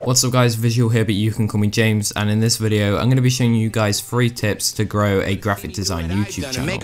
What's up guys, Visual here, but you can call me James, and in this video I'm going to be showing you guys 3 tips to grow a graphic design YouTube channel.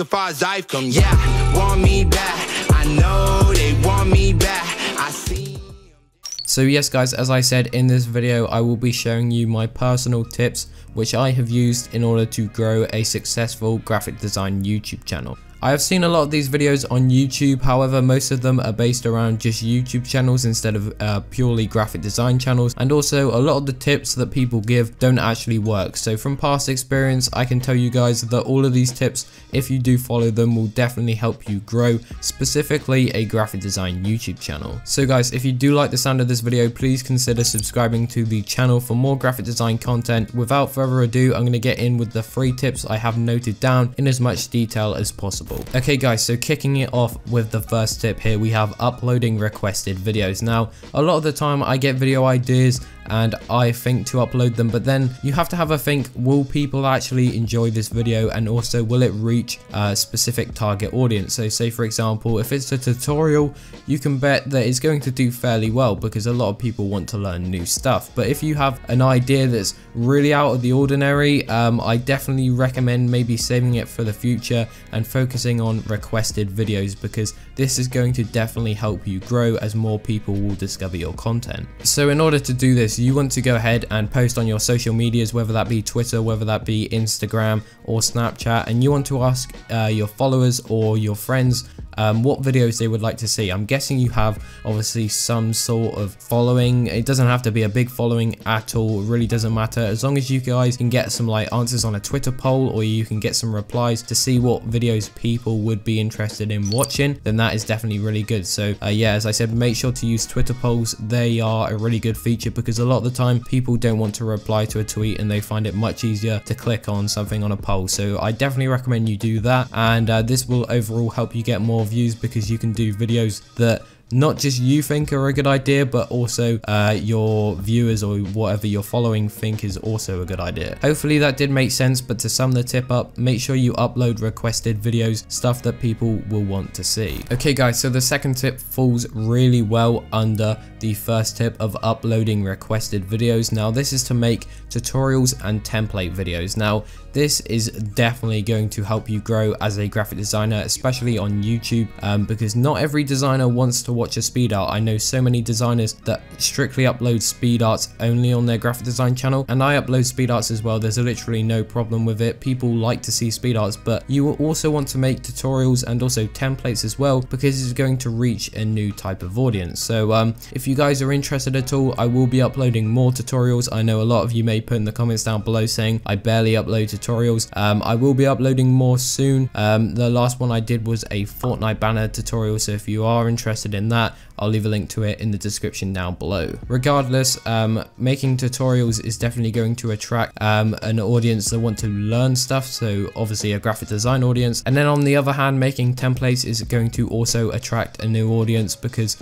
So yes guys, as I said in this video, I will be showing you my personal tips which I have used in order to grow a successful graphic design YouTube channel. I have seen a lot of these videos on YouTube, however most of them are based around just YouTube channels instead of purely graphic design channels, and also a lot of the tips that people give don't actually work. So from past experience I can tell you guys that all of these tips, if you do follow them, will definitely help you grow specifically a graphic design YouTube channel. So guys, if you do like the sound of this video, please consider subscribing to the channel for more graphic design content. Without further ado, I'm going to get in with the 3 tips I have noted down in as much detail as possible. Okay guys, so kicking it off with the first tip here, we have uploading requested videos. Now, a lot of the time I get video ideas and I think to upload them, but then you have to have a think, will people actually enjoy this video, and also will it reach a specific target audience? So say for example, if it's a tutorial, you can bet that it's going to do fairly well because a lot of people want to learn new stuff. But if you have an idea that's really out of the ordinary, I definitely recommend maybe saving it for the future and focusing on requested videos, because this is going to definitely help you grow as more people will discover your content. So in order to do this, you want to go ahead and post on your social medias, whether that be Twitter, whether that be Instagram or Snapchat, and you want to ask your followers or your friends what videos they would like to see. I'm guessing you have obviously some sort of following. It doesn't have to be a big following at all, it really doesn't matter, as long as you guys can get some like answers on a Twitter poll, or you can get some replies to see what videos people would be interested in watching, then that is definitely really good. So yeah, as I said, make sure to use Twitter polls. They are a really good feature because a lot of the time people don't want to reply to a tweet and they find it much easier to click on something on a poll. So I definitely recommend you do that, and this will overall help you get more views, because you can do videos that not just you think are a good idea, but also your viewers or whatever you're following think is also a good idea. Hopefully that did make sense, but to sum the tip up, make sure you upload requested videos, stuff that people will want to see. Okay guys, so the second tip falls really well under the first tip of uploading requested videos. Now this is to make tutorials and template videos. Now this is definitely going to help you grow as a graphic designer, especially on YouTube, because not every designer wants to watch a speed art. I know so many designers that strictly upload speed arts only on their graphic design channel, and I upload speed arts as well. There's literally no problem with it. People like to see speed arts, but you will also want to make tutorials and also templates as well, because it's going to reach a new type of audience. So if you guys are interested at all, I will be uploading more tutorials. I know a lot of you may put in the comments down below saying I barely upload tutorials. I will be uploading more soon. The last one I did was a Fortnite banner tutorial, so if you are interested in that, I'll leave a link to it in the description down below. Regardless, making tutorials is definitely going to attract an audience that want to learn stuff, so obviously a graphic design audience. And then on the other hand, making templates is going to also attract a new audience, because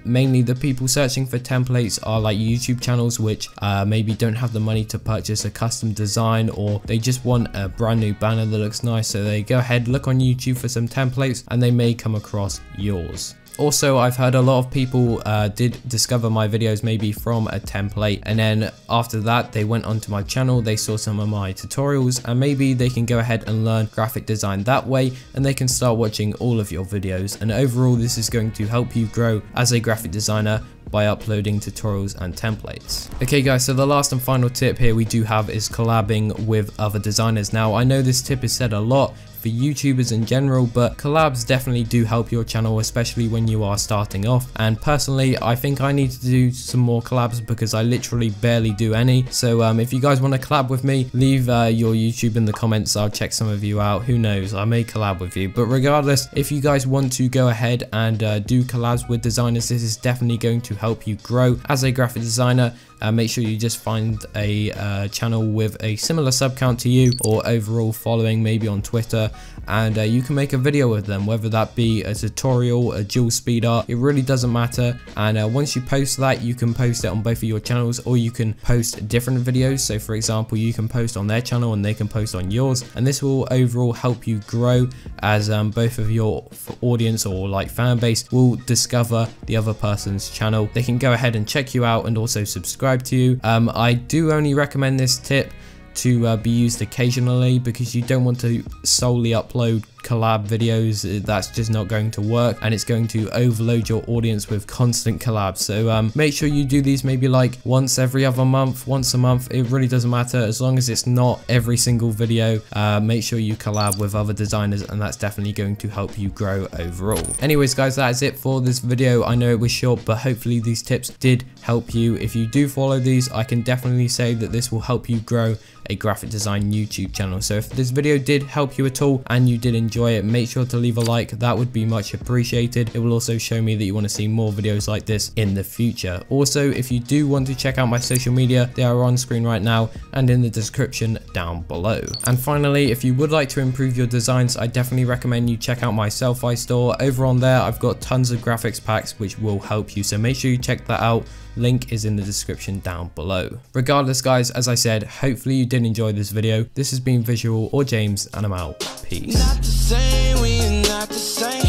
mainly the people searching for templates are like YouTube channels which maybe don't have the money to purchase a custom design, or they just want a brand new banner that looks nice, so they go ahead, look on YouTube for some templates, and they may come across yours. Also, I've heard a lot of people did discover my videos maybe from a template, and then after that they went onto my channel, they saw some of my tutorials, and maybe they can go ahead and learn graphic design that way, and they can start watching all of your videos. And overall, this is going to help you grow as a graphic designer by uploading tutorials and templates. Okay guys, so the last and final tip here we do have is collabing with other designers. Now I know this tip is said a lot for YouTubers in general, but collabs definitely do help your channel, especially when you are starting off. And personally, I think I need to do some more collabs because I literally barely do any. So if you guys want to collab with me, leave your YouTube in the comments. I'll check some of you out. Who knows, I may collab with you. But regardless, if you guys want to go ahead and do collabs with designers, this is definitely going to help you grow as a graphic designer. Make sure you just find a channel with a similar sub count to you, or overall following maybe on Twitter, and you can make a video with them, whether that be a tutorial, a dual speed art, it really doesn't matter. And once you post that, you can post it on both of your channels, or you can post different videos. So for example, you can post on their channel and they can post on yours, and this will overall help you grow, as both of your audience or like fan base will discover the other person's channel. They can go ahead and check you out and also subscribe subscribe to you. I do only recommend this tip to be used occasionally, because you don't want to solely upload collab videos. That's just not going to work, and it's going to overload your audience with constant collabs. So make sure you do these maybe like once every other month, once a month. It really doesn't matter, as long as it's not every single video. Make sure you collab with other designers, and that's definitely going to help you grow overall. Anyways guys, that is it for this video. I know it was short, but hopefully these tips did help you. If you do follow these, I can definitely say that this will help you grow a graphic design YouTube channel. So if this video did help you at all and you did enjoy it, make sure to leave a like. That would be much appreciated. It will also show me that you want to see more videos like this in the future. Also, if you do want to check out my social media, they are on screen right now and in the description down below. And finally, if you would like to improve your designs, I definitely recommend you check out my Selfie store. Over on there, I've got tons of graphics packs which will help you, so make sure you check that out. Link is in the description down below. Regardless guys, as I said, hopefully you did enjoy this video. This has been Visual or James, and I'm out. Peace. Not the same, we're not the same.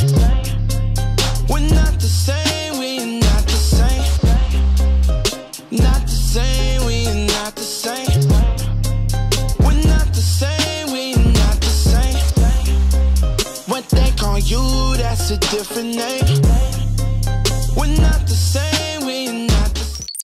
We're not the same, we're not the same. Not the same, we're not the same. We're not the same, we're not the same. What they call you, that's a different name. We're not the same.